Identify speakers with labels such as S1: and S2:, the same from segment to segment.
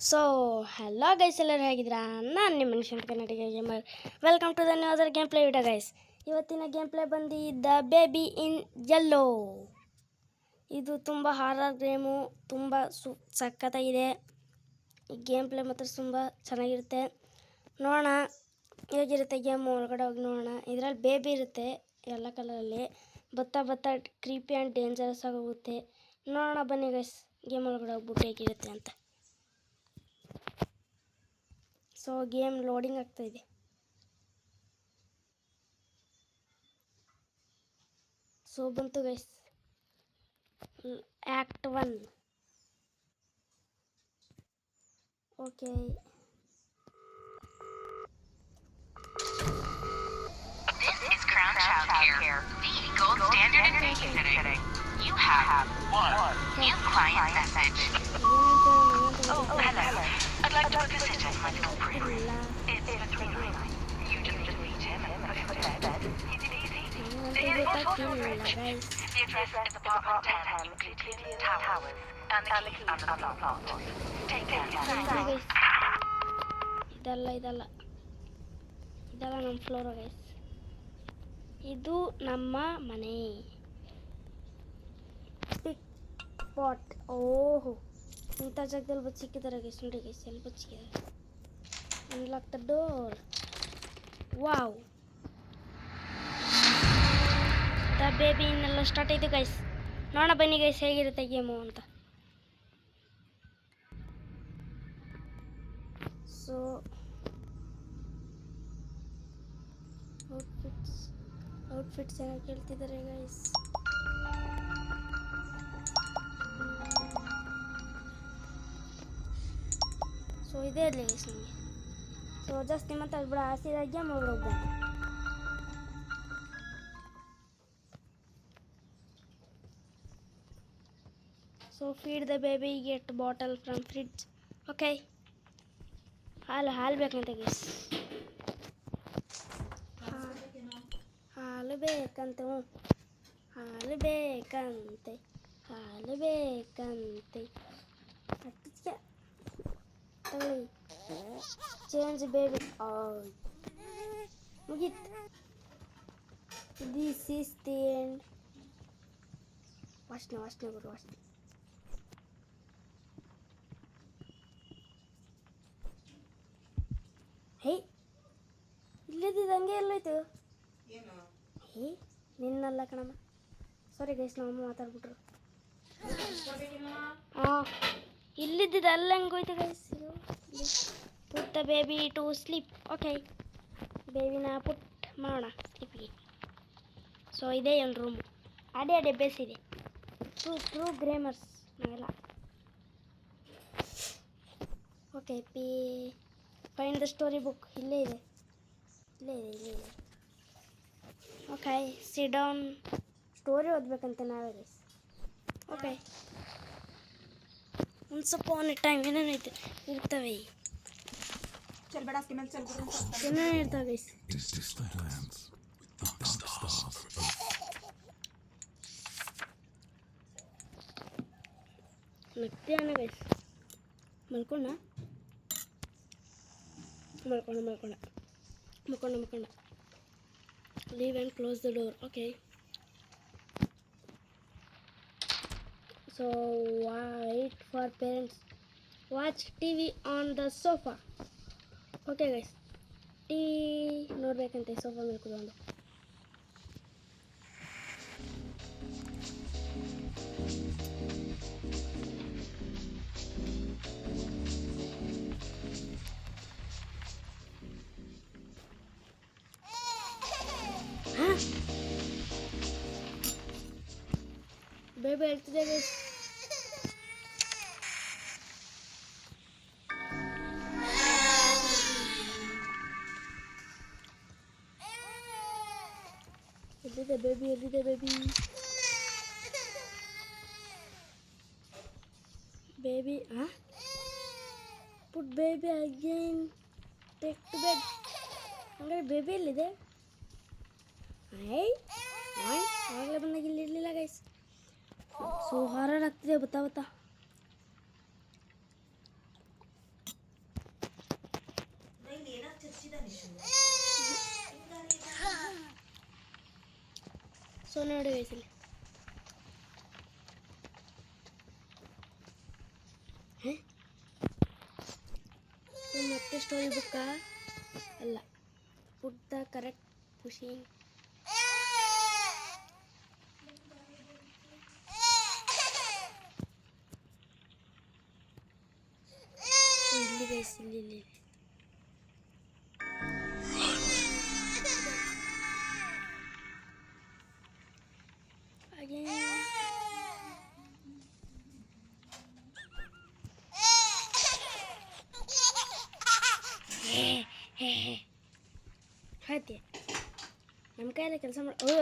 S1: So hello guys, ಎಲ್ಲರೂ ಹೇಗಿದ್ದೀರಾ? ನಾನು ನಿಮ್ಮ ಮನುಷ್ಯನ Kannadiga gamer. Welcome to the new other game play video guys. ಇವತ್ತಿನ ಗೇಮ್ ಪ್ಲೇ ಬಂದು ದ ಬೇಬಿ ಇನ್ ಯೆಲ್ಲೋ. ಇದು ತುಂಬ ಹಾರರ್ ಗೇಮು, ತುಂಬ ಸಖತ್ತಾಗಿದೆ. ಈ ಗೇಮ್ ಪ್ಲೇ ಮಾತ್ರ ತುಂಬ ಚೆನ್ನಾಗಿರುತ್ತೆ. ನೋಡೋಣ ಹೇಗಿರುತ್ತೆ ಗೇಮು. ಒಳಗಡೆ ಹೋಗಿ ನೋಡೋಣ. ಇದರಲ್ಲಿ ಬೇಬಿ ಇರುತ್ತೆ ಎಲ್ಲ ಕಲರಲ್ಲಿ. ಬತ್ತಾ ಕ್ರೀಪಿ ಆ್ಯಂಡ್ ಡೇಂಜರಸ್ ಆಗೋಗುತ್ತೆ. ನೋಡೋಣ ಬನ್ನಿ ಗೈಸ್, ಗೇಮ್ ಒಳಗಡೆ ಹೋಗ್ಬಿಟ್ಟು ಹೇಗಿರುತ್ತೆ ಅಂತ. ಸೊ ಗೇಮ್ ಲೋಡಿಂಗ್ ಆಗ್ತಾಯಿದೆ. ಸೊ ಬಂತು guys, act 1. Okay,
S2: This is Crown Child Care, the gold standard in babysitting. You have one new client message. Oh, hello. I'd like to book a sitter for my little prince. It's for $3.99. You just meet him and put him to bed. Easy peasy. Here's your photo bridge. The address is apartment 10, Euclidean Towers, and the key on the plot. Take care.
S1: ಇದೆಲ್ಲ ನಮ್ಮ floor guys. ಇದು ನಮ್ಮ ಮನೆ. Pick pot. ಓಹೋ, ಇಂಥ ಜಾಗದಲ್ಲಿ ಬಚ್ಚಿಕ್ಕಿದ್ದಾರೆ guys. ನೋಡಿ ಗೈಸ್, ಎಲ್ಲಿ ಬಚ್ಚಿಕ್ಕಿದ್ದಾರೆ. Unlock the door. Wow, the baby ಇನ್ನೆಲ್ಲ ಸ್ಟಾರ್ಟ್ ಆಯಿತು ಗೈಸ್. ನೋಡೋಣ ಬನ್ನಿ ಗೈಸ್ ಹೇಗಿರುತ್ತೆ ಗೇಮು ಅಂತ. ಸೊ ಔಟ್ಫಿಟ್ಸ್ ಏನೋ ಕೇಳ್ತಿದ್ದಾರೆ ಗೈಸ್. ಸೊ ಇದೇ ಇರಲಿ ಗೈಸ್ ನಮಗೆ. ಸೊ ಜಾಸ್ತಿ ಮಾತಾಡ್ಬಿಡ, ಹಸಿರಾಗಿ ಗೇಮ್ ಹೋಗ್ಬೋದು. So feed the baby, get bottle from fridge. Okay, ಹಾಲು ಬೇಕಂತೆ ಗೈಸ್. ಹಾಲು ಬೇಕಂತೆ. ಹಾಲು ಬೇಕಂತೆ. ತಗೊಳ್ಳಿ. Change baby. ಮುಗೀತು. This is the end. ವಾಸನೆ ಗುರು, ವಾಸನೆ. ಹೇ, ಇಲ್ಲದಿದ್ದು ಹಂಗೆ ಎಲ್ಲೋಯ್ತು. ಹೇ, ನಿನ್ನಲ್ಲ ಕಣಮ್ಮ. ಸಾರಿ ಗೈಸ್, ನಮ್ಮ ಮಾತಾಡ್ಬಿಟ್ರು. ಹಾಂ, ಇಲ್ಲಿದ್ದಿದ್ದು ಅಲ್ಲ ಹಂಗೋಯ್ತು ಗೈಸ್. ಇದು put the baby to sleep. Okay, ಬೇಬಿನ ಪುಟ್ ಮಾಡೋಣ ಸ್ಲೀಪಿಗೆ. ಸೊ ಇದೇ ಒಂದು ರೂಮು. ಅದೇ ಬೇಸಿದೆ. ಟ್ರೂ ಗ್ರೇಮರ್ಸ್ ನಾವೆಲ್ಲ. Okay, find the story book. ಇಲ್ಲೇ ಇದೆ. Okay, sit down. ಸ್ಟೋರಿ ಓದಬೇಕಂತೆ ನಾವೇ ಗೈಸ್. ಓಕೆ, ಒಂದು ಸ್ವಲ್ಪ ಆನ್ ಟೈಮ್ ಏನೇನು ಇರ್ತವೆ ಗೈಸ್. ನಗ್ತೀಯಾನ ಗೈಸ್? ಮಲ್ಕೊಂಡ. Leave and close the door. Okay. So wait for parents. Watch TV on the sofa. Okay guys. ನೋಡ್ಬೇಕಂತೆ ಸೋಫಾ ಮೇಲೆ ಕೂತ್ಕೊಂಡು. ಬೇಬಿ ಹೇಳ್ತಿದೆ ಗೈಸ್. ಎಲ್ಲಿದೆ baby? Baby put baby again. Take to bed. ಹಂಗಾರೆ ಬೇಬಿ ಎಲ್ಲಿದೆ? ಆಗಲೇ ಬಂದಾಗ ಇಲ್ಲಿ ಇರಲಿಲ್ಲ ಗೈಸ್. ಸೊ ಹಾರರ್ ಆಗ್ತಿದೆ. ಬತ್ತಾ ಸೊ ನೋಡಿ guys ಇಲ್ಲಿ ಸೊ ಮತ್ತೆ ಸ್ಟೋರಿ ಬುಕ್ಕಾ ಅಲ್ಲ ಪುಟ್ ದ ಕರೆಕ್ಟ್ ಪುಷಿಂಗ್ ಇಲ್ಲಿ ಗೈಸ್ ಇಲ್ಲಿ again ಹಾತೆ ನಮ್ಮ ಕೈಯಲ್ಲಿ ಕೆಲಸ ಮಾಡಿ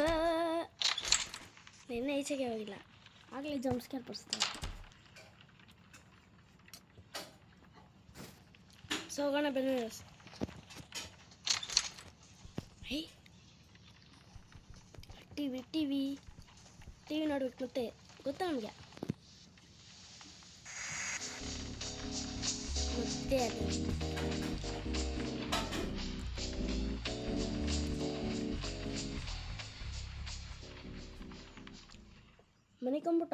S1: ನಿನ್ನೆ ಈಚೆಗೆ ಹೋಗಿಲ್ಲ ಆಗಲೇ ಜಂಪ್ ಸ್ಕೇರ್ ಬರ್ಸ್ತಾರೆ ಸೊ ಹೋಗೋಣ ಬನ್ನಿ ಹೇ ಟಿವಿ ನೋಡ್ಬೇಕು ಮತ್ತೆ ಗೊತ್ತಾ ನಮಗೆ ಮತ್ತೆ ಅದು ಮನೆ ಕಂಬಿಟ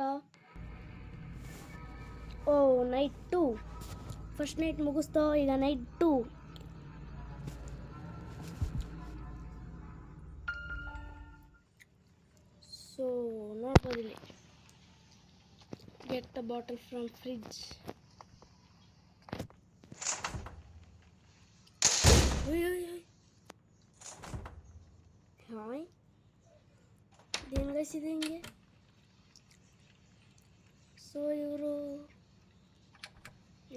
S1: ಓ ನೈಟ್ 2 ಫಸ್ಟ್ ನೈಟ್ ಮುಗಿಸ್ತೋ ಈಗ ನೈಟ್ 2 ಸೊ ನೋಡ್ಬೋದು ಇಲ್ಲಿ get the bottle from fridge hi ಇದೇನು ಗೈಸಿದೆ ಹಿಂಗೆ ಸೊ ಇವರು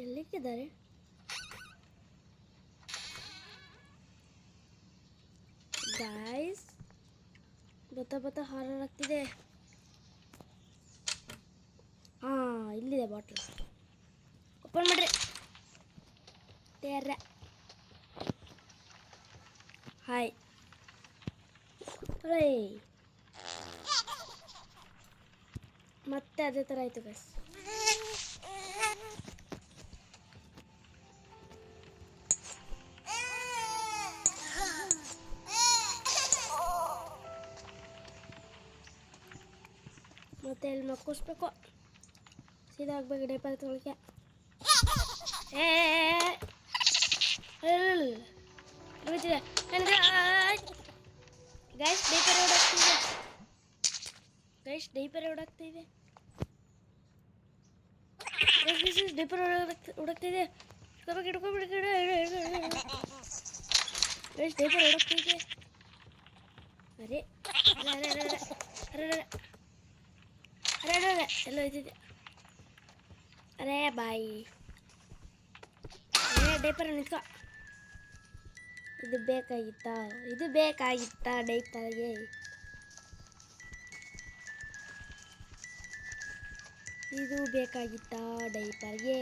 S1: ಎಲ್ಲಿಕ್ಕಿದ್ದಾರೆ ಗಾಯ್ಸ್ ಬತ್ತ ಹಾರರ್ ಆಗ್ತಿದೆ ಇಲ್ಲಿದೆ ಬಾಟ್ಲ್ ಓಪನ್ ಮಾಡ್ರಿ ತೇರ್ರ ಹಾಯ್ ಮತ್ತೆ ಅದೇ ಥರ ಆಯಿತು ಗೈಸ್ ಮತ್ತೆ ಇಲ್ಲಿ ಮಕ್ಕಿಸ್ಬೇಕು ಸೀದಾ ಆಗ್ಬೇಕು ಡೈಪರ್ ತೊಳಕೆ ಗೊತ್ತಿದೆ ಗೈಸ್ ಡೈಪರ್ ಓಡಾಗ್ತಿದೆ ಡೈಪರ್ ಓಡಾಗ್ತಿದೆ ಓಡಾಗ್ತಿದೆ ಗೈಸ್ ಡೈಪರ್ ಓಡಾಗ್ತಿದೆ ಅರೆ ಎಲ್ಲೋ ಇದ್ದಿದೆ ಅರೇ ಬಾಯಿ ಡೈಪರ್ ನಿಂತ್ಕೊ ಇದು ಬೇಕಾಗಿತ್ತಾ ಡೈಪರ್ಗೆ ಇದು ಬೇಕಾಗಿತ್ತಾ ಡೈಪರ್ಗೆ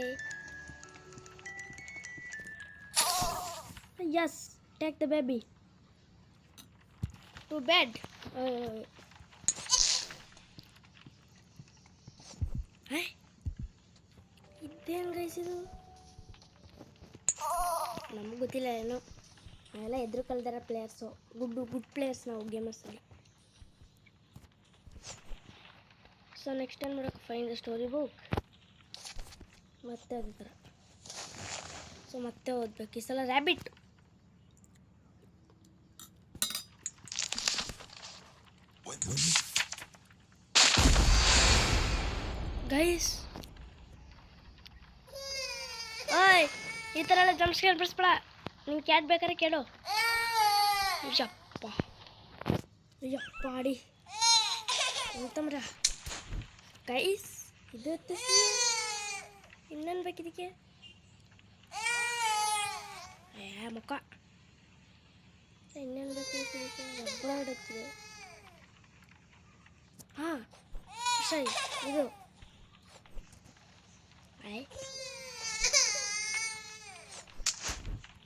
S1: yes take the baby to bed ಇದೇನು ಗೈಸಿದು ನಮಗೆ ಗೊತ್ತಿಲ್ಲ ಏನೋ ನಾವೆಲ್ಲ ಎದುರು ಕಲ್ದಾರ ಪ್ಲೇಯರ್ಸು ಗುಡ್ ಪ್ಲೇಯರ್ಸ್ ನಾವು ಗೇಮರ್ಸಲ್ಲಿ ಸೊ ನೆಕ್ಸ್ಟ್ ಟೈಮ್ ಮಾಡೋಕೆ ಫೈನ್ ದ ಸ್ಟೋರಿ ಬುಕ್ ಮತ್ತೆ ಅದೇ ಥರ ಸೊ ಮತ್ತೆ ಓದ್ಬೇಕು ಈ ಸಲ ರ್ಯಾಬಿಟ್ ಗೈಸ್ ಓಯ್ ಈ ಥರ ಎಲ್ಲ ಜಂಪ್ ಸ್ಕೇರ್ ಬಿಡಿಸ್ಬೇಡ ನಿಂಗೆ ಕ್ಯಾಟ್ ಬೇಕಾದ್ರೆ ಕೇಳು ಅಡಿ ಅಂತಮ್ರ ಗೈಸ್ ಇದು ಇನ್ನೇನು ಬೇಕಿದಕ್ಕೆ ಮುಖ ಇನ್ನೇನು ಬೇಕು ರಬ್ಬ ಹೊಡಕ್ತಿದೆ ಹಾಂ ಸರಿ ಇದು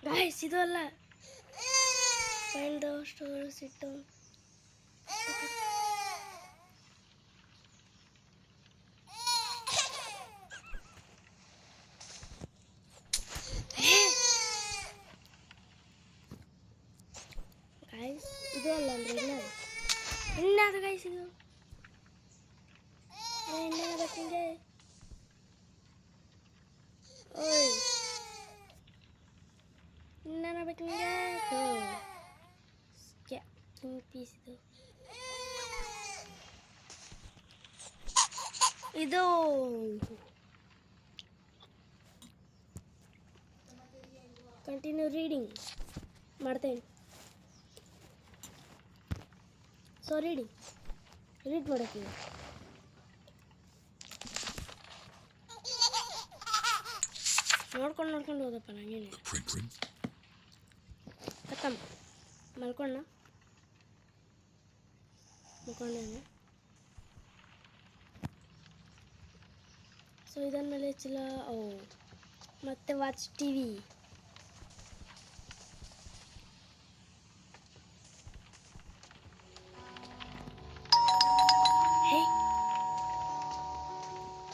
S1: ಗಾಯ್ಸ್ ಇದು ಅಲ್ಲ ಫೈಂಡ್ ದ ಸ್ಟೋರ್ ಸಿಟ್ ಮಾಡ್ಬೇಕು ನಿಮಗೆ ಹಿಂಗೆ ಪೀಸ್ ಇದು ಕಂಟಿನ್ಯೂ ರೀಡಿಂಗ್ ಮಾಡ್ತೇನೆ ಸೊ ರೀಡ್ ಮಾಡೋಕ್ಕೆ ನೋಡ್ಕೊಂಡು ಹೋದಪ್ಪ ನಂಗೇನೆ ಕತ್ತಮ್ಮ ಮಲ್ಕೊಂಡೇನೆ ಸೊ ಇದಾದ್ಮೇಲೆ ಚಿಲ್ಲ ಮತ್ತೆ ವಾಚ್ ಟಿವಿ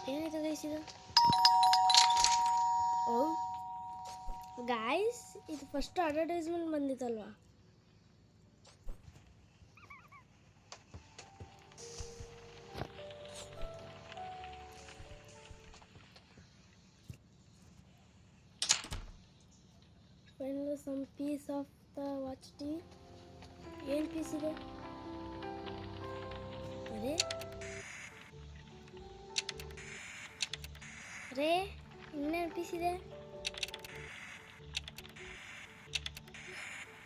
S1: ಏನಾಯ್ತು ಗೈಸ್ ಇದು ಗಾಯ್ಸ್ ಇದು ಫಸ್ಟ್ ಅಡ್ವರ್ಟೈಸ್ಮೆಂಟ್ ಬಂದಿತ್ತಲ್ವಾ final some piece of the watch TV ಏನು ಪೀಸ್ ಇದೆ ಅರೇ ಇನ್ನೇನು ಪೀಸ್ ಇದೆ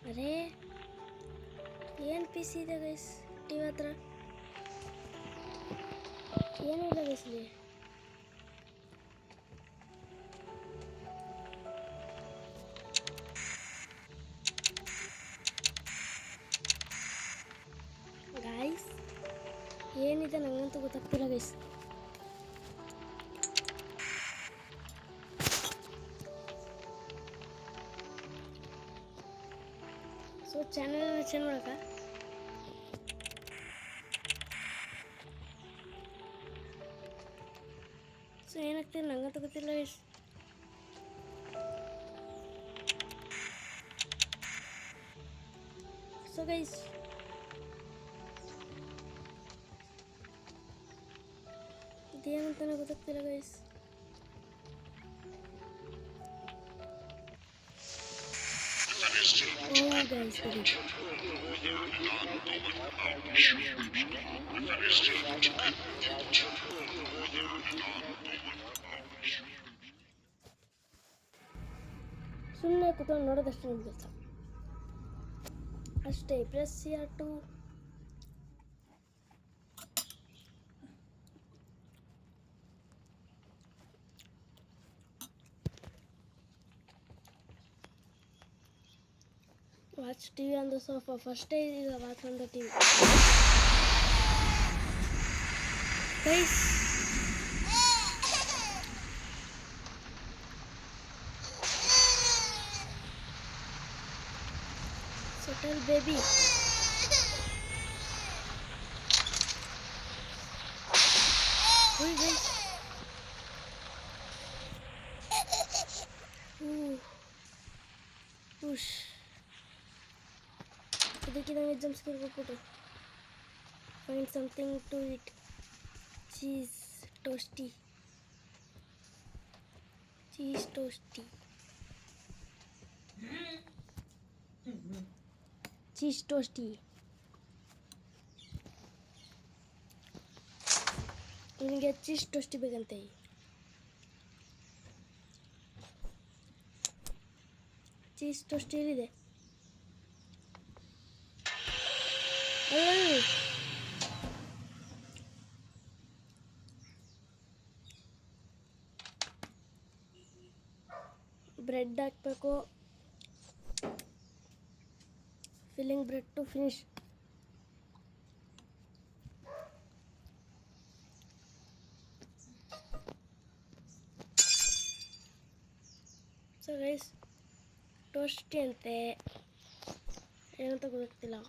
S1: ಅರೇ ಏನು ಪೀಸ್ ಇದೆ ಗೈಸ್ ಟಿವಿ ಹತ್ರ ಏನಿಲ್ಲ ಗೈಸ್ ಇಲ್ಲಿ ಗಾಯ್ಸ್ ಏನಿದೆ ನಂಗಂತೂ ಗೊತ್ತಾಗ್ತಿಲ್ಲ ಗೈಸ್ ಸೊ ಚಾನಲ್ ಚೇಂಜ್ ಮಾಡಕ ಸೊ ಏನಾಗ್ತಿಲ್ಲ ನಂಗಂತೂ ಗೊತ್ತಿಲ್ಲ ಗೈಸ್ ಸೊ ಗೈಸ್ ಇದೇನಂತಾನೆ ಗೊತ್ತಾಗ್ತಿಲ್ಲ ಗೈಸ್ guys, ಸುಮ್ಮನೆ ಕೂತ್ಕೊಂಡು ನೋಡೋದಷ್ಟೇ ನಿಮ್ಮ ಕೆಲಸ ಅಷ್ಟೇ press to watch TV on the sofa. First day is watch on the TV. Guys, settle baby. Wait, guys. Push. ಇದಕ್ಕಿದಂಗೆ ಜಂಪ್ ಸ್ಕೇರ್ ಕೊಟ್ಬಿಟ್ಟು find something to eat cheese toasty ನಿನಗೆ cheese toasty ಬೇಕಂತೆ cheese toasty ಎಲ್ಲಿದೆ bread ಹಾಕಬೇಕು filling bread to finish so guys toasty ಅಂತೆ ಏನಂತ ಗೊತ್ತಾಗ್ತಿಲ್ಲ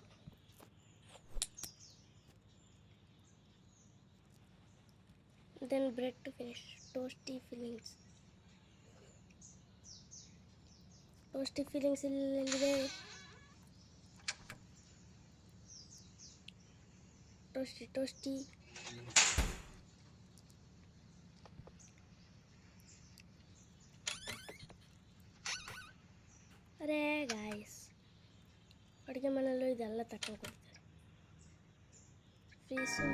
S1: then bread to finish toasty fillings ಇಲ್ಲಿದೆ ಟೋಸ್ಟಿ ಅರೆ ಗಾಯ್ಸ್ ಅಡುಗೆ ಮನೆಯಲ್ಲೂ ಇದೆಲ್ಲ ತಗೊಂಡು ಕೊಡ್ತಾರೆ ಫೀಸು.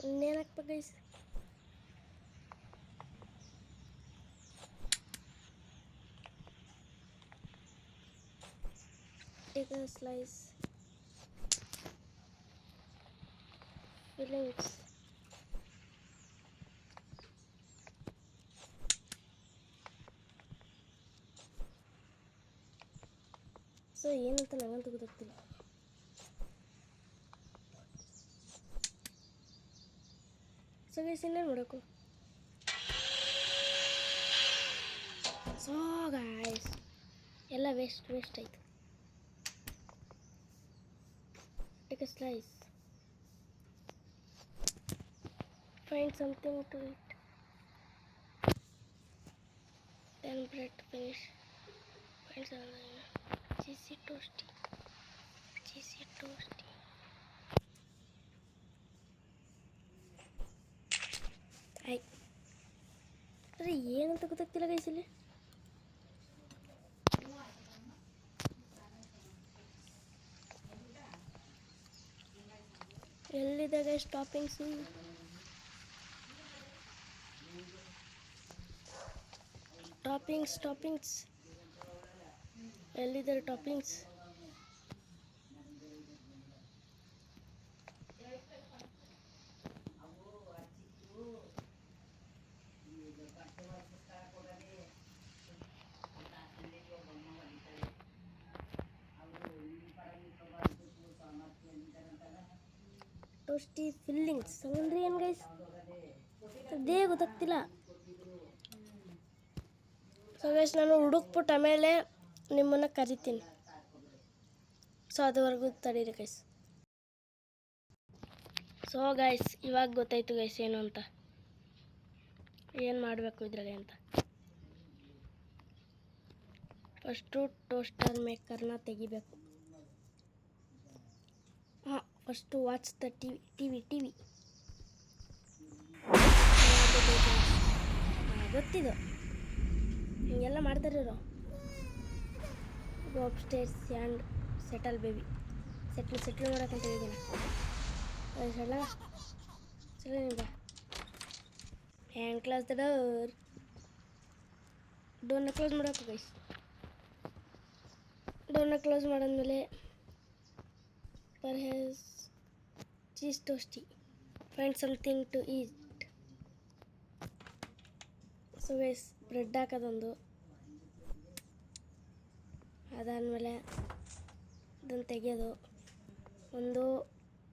S1: ಇನ್ನೇನು ಹಾಕ್ಬೇಕು guys? Take a slice. Fillings. So ಏನಂತ ನಂಗಂತೂ ಗೊತ್ತಾಗ್ತಿಲ್ಲ. ಸೊ ಗೈಸ್ ಇನ್ನೇನು ಮಾಡಬೇಕು? ಸೊ ಗೈಸ್ ಎಲ್ಲ ವೇಸ್ಟ್ ಆಯಿತು. Take a slice. Find something to eat. Then bread to finish. Find something. Cheesy toasty. ಆಯ್ ಅರೆ ಏನಂತ ಗೊತ್ತಾಗ್ತಿಲ್ಲ ಗೈಸ್ ಇಲ್ಲಿ. ಎಲ್ಲಿದೆ ಗೈಸ್ ಟಾಪಿಂಗ್ಸು? ಟಾಪಿಂಗ್ಸ್ ಎಲ್ಲಿದ್ದಾರೆ ಟಾಪಿಂಗ್ಸ್? ಟೋಸ್ಟಿ ಫಿಲ್ಲಿಂಗ್ಸ್ ಅಂದರೆ ಏನು ಗೈಸ್? ಅದೇ ಗೊತ್ತಾಗ್ತಿಲ್ಲ. ಸೊ ಗೈಸ್ ನಾನು ಹುಡುಕ್ಬಿಟ್ಟು ಆಮೇಲೆ ನಿಮ್ಮನ್ನು ಕರಿತೀನಿ. ಸೊ ಅದುವರೆಗೂ ತಡೀರಿ ಗೈಸ್. ಸೊ ಗೈಸ್ ಇವಾಗ ಗೊತ್ತಾಯ್ತು ಗೈಸ್ ಏನು ಅಂತ, ಏನು ಮಾಡಬೇಕು ಇದರಲ್ಲಿ ಅಂತ. ಫಸ್ಟು ಟೋಸ್ಟರ್ ಮೇಕರ್ನ ತೆಗಿಬೇಕು. ಹಾಂ, ಫಸ್ಟು ವಾಚ್ ದ ಟಿವಿ ಗೊತ್ತಿದ್ದು ಹಿಂಗೆಲ್ಲ ಮಾಡ್ತಾರೆ ಇವರು. Go upstairs and settle baby. Settle ಮಾಡೋಕ್ಕಂತ ಹೇಳಿದ್ದೀನಿ. ಸರಿ ನಿಮ್ಗೆ ಹ್ಯಾಂಡ್ ಕ್ಲಾಸ್ ದ ಡೋರ್ನ ಕ್ಲೋಸ್ ಮಾಡೋಕೆ ಗೈಸ್. ಡೋರ್ನ ಕ್ಲೋಸ್ ಮಾಡಾದ್ಮೇಲೆ perhaps cheese toasty. Find something to eat. So guys bread ಹಾಕೋದೊಂದು, ಅದಾದಮೇಲೆ ಅದನ್ನು ತೆಗೆಯೋದು. ಒಂದು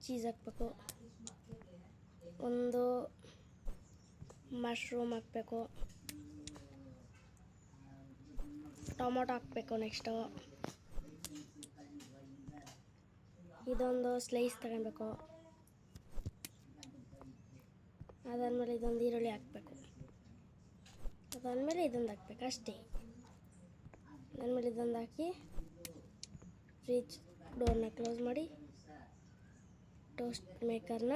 S1: ಚೀಸ್ ಹಾಕಬೇಕು, ಒಂದು ಮಶ್ರೂಮ್ ಹಾಕಬೇಕು, ಟೊಮೊಟೊ ಹಾಕಬೇಕು. ನೆಕ್ಸ್ಟು ಇದೊಂದು ಸ್ಲೈಸ್ ತಗೊಬೇಕು. ಅದಾದಮೇಲೆ ಇದೊಂದು ಈರುಳ್ಳಿ ಹಾಕಬೇಕು. ಅದಾದಮೇಲೆ ಇದೊಂದು ಹಾಕ್ಬೇಕು ಅಷ್ಟೇ. ಅದಾದಮೇಲೆ ಇದೊಂದು ಹಾಕಿ ಫ್ರಿಜ್ ಡೋರ್ನ ಕ್ಲೋಸ್ ಮಾಡಿ ಟೋಸ್ಟ್ ಮೇಕರ್ನ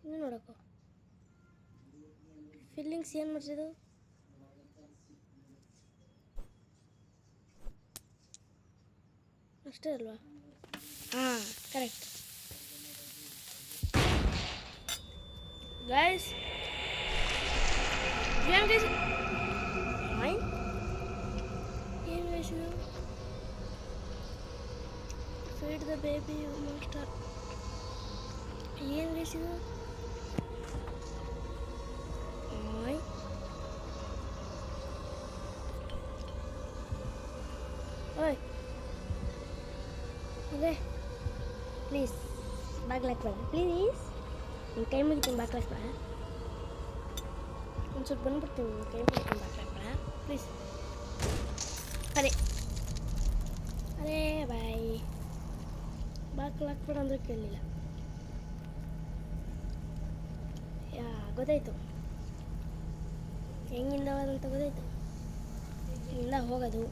S1: ಇನ್ನೂ ನೋಡೋಕು ಫಿಲ್ಲಿಂಗ್ಸ್ ಏನು ಮಾಡಿಸಿದ್ದು? ಅಷ್ಟೇ ಅಲ್ವಾ? ಹಾಂ, ಕರೆಕ್ಟ್ ಗೈಸ್. ಏನು ಗೈಸ್ ಏನು ಗೈಸ್ ಇದು? Feed the baby master. ಏನು ಗೈಸ್ ಇದು? ಓಯ್ ಅದೇ ಪ್ಲೀಸ್ ಬಾಗ್ಲಾಕ್ಬೇಡ ಪ್ಲೀಸ್. ನಿನ್ನ ಕೈ ಮುಗಿತೀನಿ, ಬಾಗ್ಲಾಕ್ಬೇಡ. ಒಂದು ಸ್ವಲ್ಪ ಬಂದ್ಬಿಡ್ತೀನಿ, ನಿನ್ನ ಕೈ ಮುಗಿತೀನಿ, ಬಾಗ್ಲಾಕ್ಬೇಡ ಪ್ಲೀಸ್. ಅದೇ ಬಾಯ್ ಬಾಗ್ಲಾಕ್ಬೇಡ ಅಂದ್ರೆ ಕೇಳಲಿಲ್ಲ. ಗೊತ್ತಾಯ್ತು ಹೆಂಗಿಂದ ಹೋದಂತ ಗೊತ್ತಾಯ್ತು. ಇಲ್ಲಿಂದ ಹೋಗೋದು,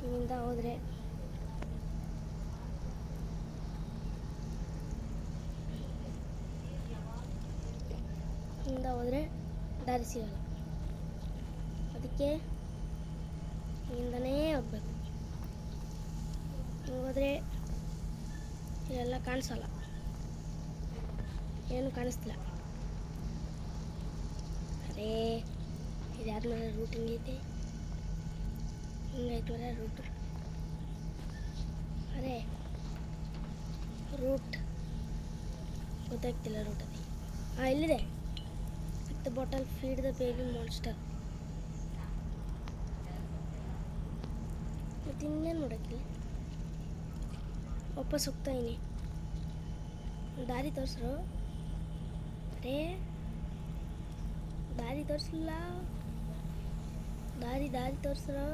S1: ಇಲ್ಲಿಂದ ಹೋದರೆ ಹಿಂದೆ ಹೋದರೆ ದಾರಿ ಸಿಗಲ್ಲ. ಅದಕ್ಕೆ ಇಲ್ಲಿಂದನೇ ಹೋಗ್ಬೇಕು. ಹೋದರೆ ಇಲ್ಲೆಲ್ಲ ಕಾಣಿಸಲ್ಲ, ಏನು ಕಾಣಿಸ್ತಿಲ್ಲ. ಅದೇ ಇದಾದ್ಮೇಲೆ ರೂಟ್ ಹಿಂಗೈತೆ, ಹಿಂಗೈತೆ ಮೇಲೆ ರೂಟ್. ಅದೇ ರೂಟ್ ಗೊತ್ತಾಗ್ತಿಲ್ಲ. ರೂಟ್ ಅದೇ ಇಲ್ಲಿದೆ. With the bottle feed the baby monster. ಮತ್ತು ಇನ್ನೇನು ಮಾಡೋಕ್ಕಿಲ್ಲ. ವಾಪಸ್ ಹೋಗ್ತಾ ಇದೀನಿ. ದಾರಿ ತೋರಿಸ್ರು. ಅರೇ ದಾರಿ ತೋರಿಸಲಿಲ್ಲ. ದಾರಿ ತೋರಿಸ್ರು.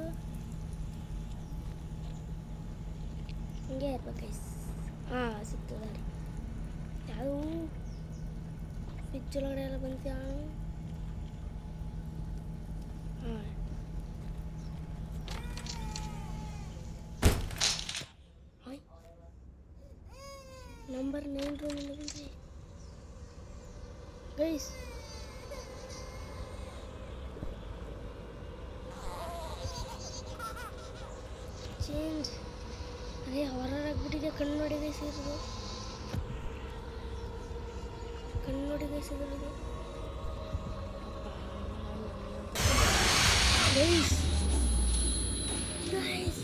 S1: ಹಿಂಗೆ ಇರ್ಬೇಕು ಗೈಸ್. ಸಿಕ್ತು ದಾರಿ. ಯಾವುದು ಫ್ರಿಜ್ ಒಳಗಡೆ ಎಲ್ಲ ಬಂದ್ಯಾ? ನಂಬರ್ 9 ರೂಮಿಂದ ಬಂದ್ರಿ ಗೈಸ್. ಚೇಂಜ್. ಅದೇ ಹಾರರ್ ಆಗ್ಬಿಟ್ಟಿದೆ. ಕಣ್ಣು ನೋಡಿ ಗೈಸ್, ಇರೋದು ಕಣ್ಣು ನೋಡಿ ಗೈಸ್, ಇರೋದು ಗೈಸ್. ಗೈಸ್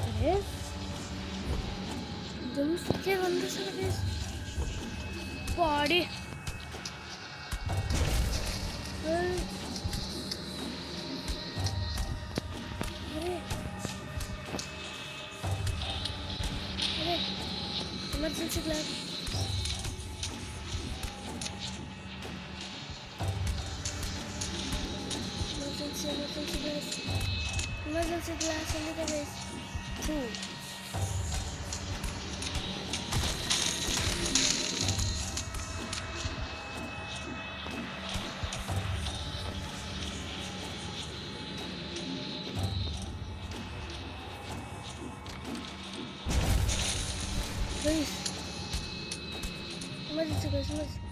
S1: ಅರೆ ಜಂಪ್ಸ್ಗೆ ಒಂದು ಸಲ guys. Body emergency glass. Emergency glass only the base. 2. Guys, emergency guys, emergency.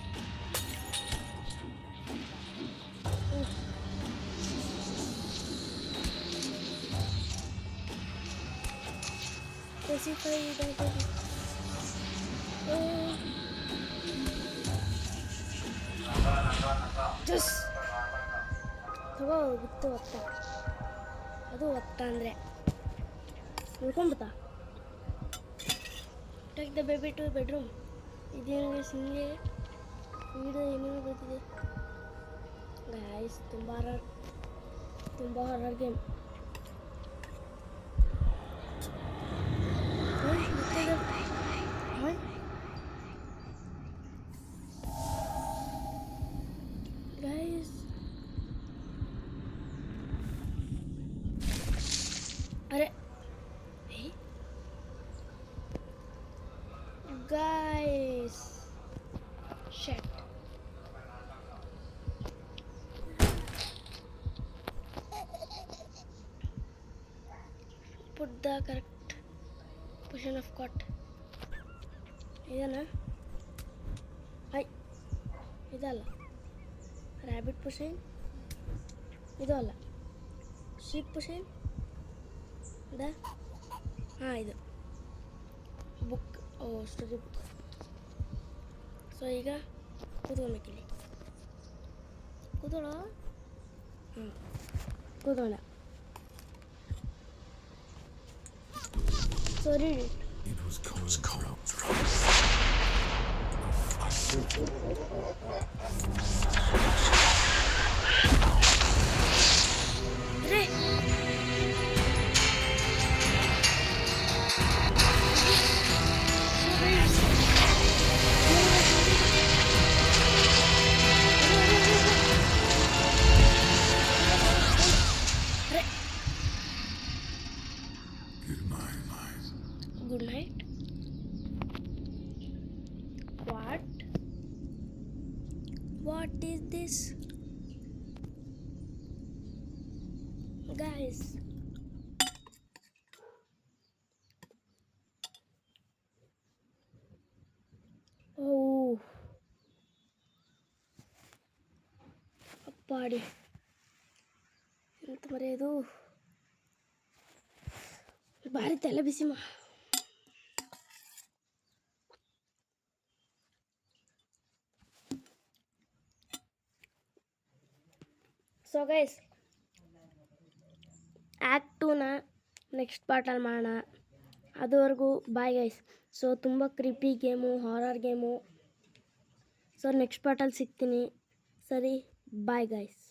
S1: Specify that. Just ತಗೋ ಬಿತ್ತು ಒತ್ತ. ಅದು ಒತ್ತ ಅಂದರೆ ಉಳ್ಕೊಂಬಿಡ್ತಾ. Take the baby to bedroom. ಇದೇನಿಗೆ ಸಿಂಗೆ ವಿಡಿಯೋ ಏನೇನೋ ಬರ್ತಿದೆ ಗಾಯ್ಸ್. ತುಂಬ ಹಾರರ್ ಗೇಮ್. Guys, अरे hey guys, shit. Put the correct position of cot. ಇದನ್ನ ಇದಲ್ಲ. ರ್ಯಾಬಿಟ್ ಪುಷನ್ ಇದು ಅಲ್ಲ. ಶೀಪ್ ಪುಷನ್ ಇದು ಇದು ಬುಕ್. Story book. ಸೊ ಈಗ ಕೂತ್ಕೊಬೇಕಿಲ್ಲಿ. ಕೂತೋಳ. ಕೂತೋಣ. So read it.
S3: It was cold.
S1: Re. Good night. What is this? Guys, oh, body ಎಂತ ಮರೆಯೋದು ಭಾರಿ ತಲೆ ಬಿಸಿ ಸೊ ಗೈಸ್ ಆ್ಯಕ್ಟ್ 2ನ ನೆಕ್ಸ್ಟ್ ಪಾರ್ಟಲ್ಲಿ ಮಾಡೋಣ. ಅದುವರೆಗೂ ಬಾಯ್ ಗೈಸ್. ಸೊ ತುಂಬ creepy game, horror game. So next ಪಾರ್ಟಲ್ಲಿ ಸಿಗ್ತೀನಿ. ಸರಿ, ಬಾಯ್ ಗೈಸ್.